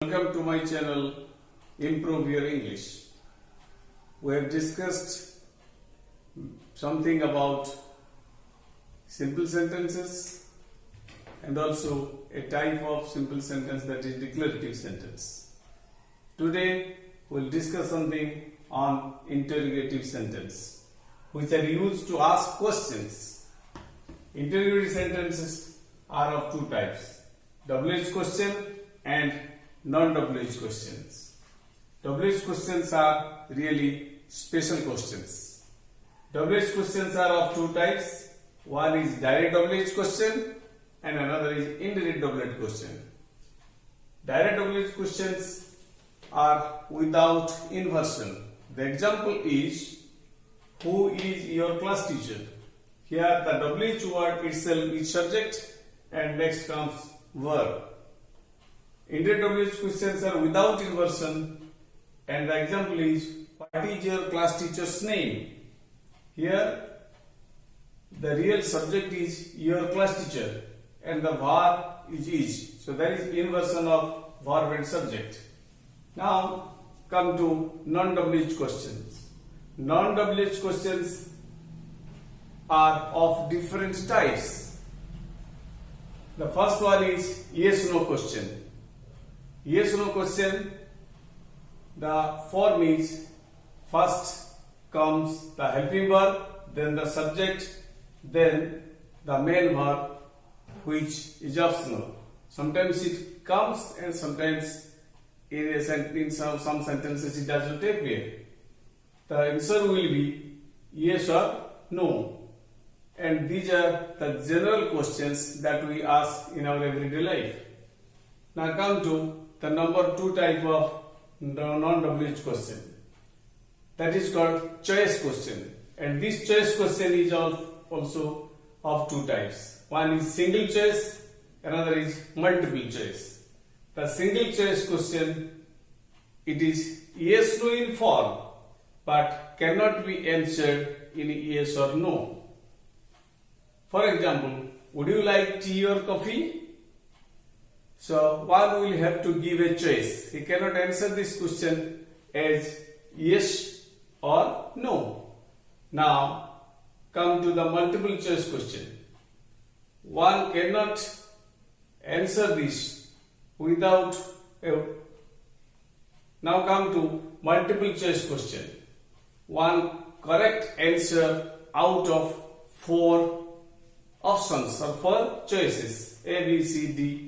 Welcome to my channel Improve Your English. We have discussed something about simple sentences and also a type of simple sentence, that is declarative sentence. Today we will discuss something on interrogative sentence, which are used to ask questions. Interrogative sentences are of two types: WH question and non-WH questions. WH questions are really special questions. WH questions are of two types. One is direct WH question and another is indirect WH question. Direct WH questions are without inversion. The example is, who is your class teacher? Here the WH word itself is subject and next comes verb. Indirect WH questions are without inversion, and the example is, what is your class teacher's name? Here the real subject is your class teacher and the verb is. So there is inversion of verb and subject. Now come to non-WH questions. Non-WH questions are of different types. The first one is yes/no question. Yes/no question, the form is, first comes the helping verb, then the subject, then the main verb, which is optional. Sometimes it comes and sometimes in some sentences it does not appear. The answer will be yes or no. And these are the general questions that we ask in our everyday life. Now come to the number two type of non-WH question. That is called choice question. And this choice question is also of two types. One is single choice, another is multiple choice. The single choice question, it is yes/no in form, but cannot be answered in yes or no. For example, would you like tea or coffee? So one will have to give a choice. He cannot answer this question as yes or no. Now come to the multiple choice question. One cannot answer this without a. Now come to multiple choice question. One correct answer out of four options or four choices, A, B, C, D.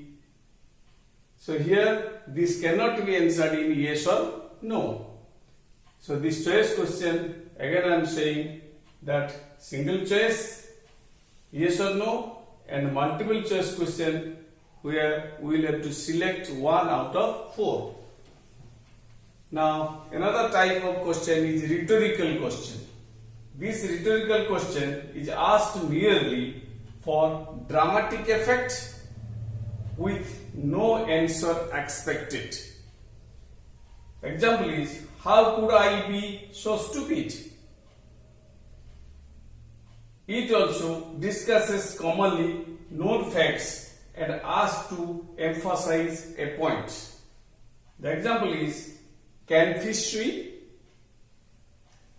So here this cannot be answered in yes or no. So this choice question, again I am saying that single choice, yes or no, and multiple choice question where we will have to select one out of four. Now another type of question is rhetorical question. This rhetorical question is asked merely for dramatic effect with no answer expected. Example is, how could I be so stupid? It also discusses commonly known facts and asks to emphasize a point. The example is, can fish swim?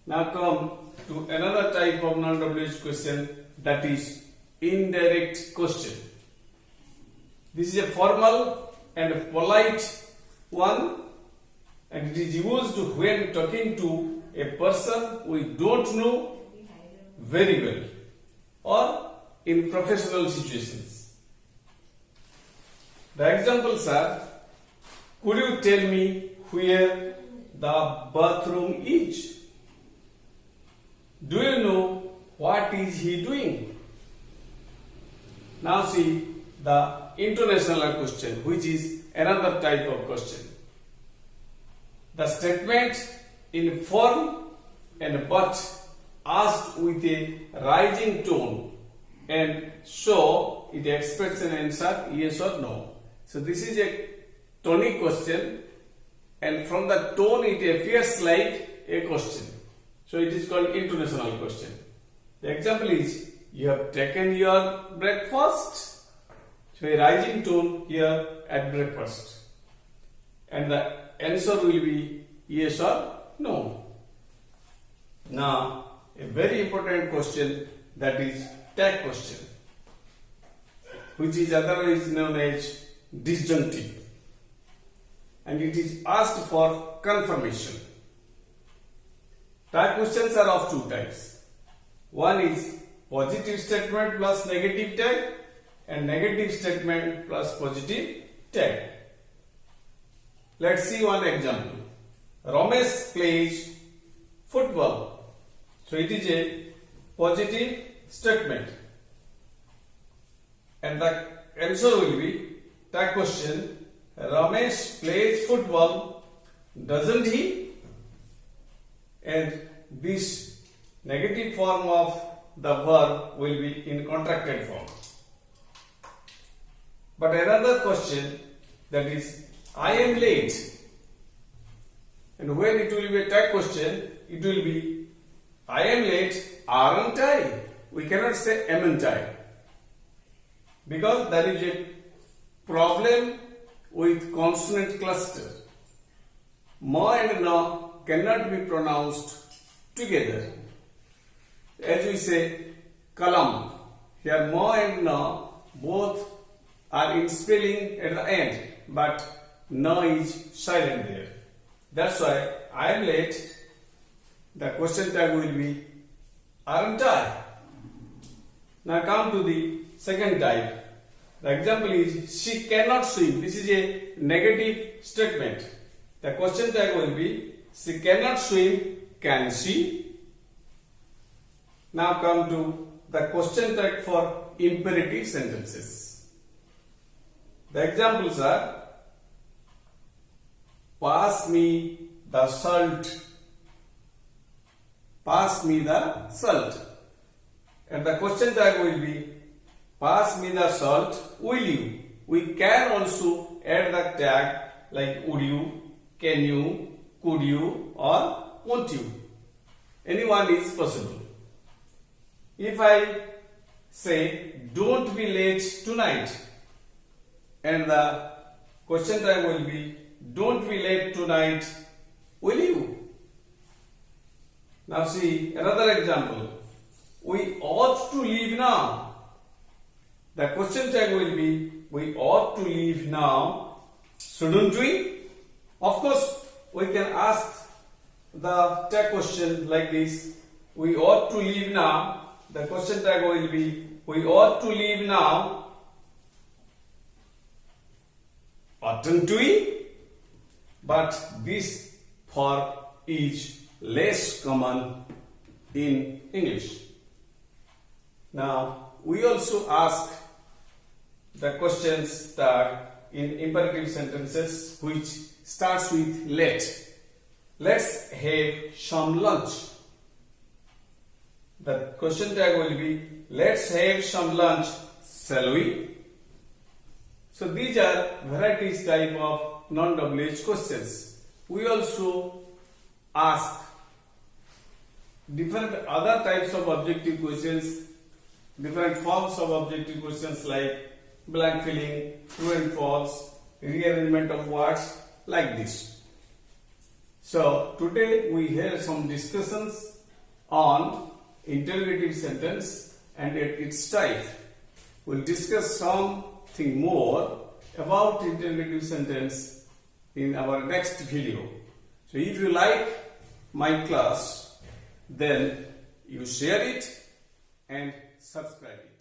Now come to another type of non-WH question, that is indirect question. This is a formal and a polite one, and it is used when talking to a person we don't know very well or in professional situations. The examples are, could you tell me where the bathroom is? Do you know what is he doing? Now see the intonational question, which is another type of question. The statement in form and but asked with a rising tone, and so it expects an answer yes or no. So this is a tonic question, and from the tone it appears like a question. So it is called intonational question. The example is, you have taken your breakfast. So a rising tone here at breakfast. and the answer will be yes or no. Now, a very important question, that is tag question, which is otherwise known as disjunctive, and it is asked for confirmation. Tag questions are of two types. One is positive statement plus negative tag, and negative statement plus positive tag. Let's see one example. Ramesh plays football. So it is a positive statement, and the answer will be tag question. Ramesh plays football, doesn't he? And this negative form of the verb will be in contracted form. But another question, that is I am late, and when it will be a tag question, it will be I am late, aren't I? We cannot say amn't I, because there is a problem with consonant cluster. Ma and na cannot be pronounced together. As we say kalam, here ma and na both are in spelling at the end, but na is silent there. That's why I am late, the question tag will be aren't I? Now come to the second type. The example is she cannot swim. This is a negative statement. The question tag will be she cannot swim, can she? Now come to the question tag for imperative sentences. The examples are pass me the salt. Pass me the salt. And the question tag will be pass me the salt, will you? We can also add the tag like would you, can you, could you, or won't you. Anyone is possible. If I say don't be late tonight, and the question tag will be don't be late tonight, will you? Now see another example. We ought to leave now. The question tag will be we ought to leave now, shouldn't we? Of course, we can ask the tag question like this. We ought to leave now. The question tag will be we ought to leave now, oughtn't we? But this form is less common in English. Now, we also ask the questions tag in imperative sentences which starts with let. Let's have some lunch. The question tag will be let's have some lunch, shall we? So these are varieties type of non-WH questions. We also ask different other types of objective questions, different forms of objective questions like blank filling, true and false, rearrangement of words, like this. So today we had some discussions on interrogative sentence and its type. We'll discuss something more about interrogative sentence in our next video. So if you like my class, then you share it and subscribe it.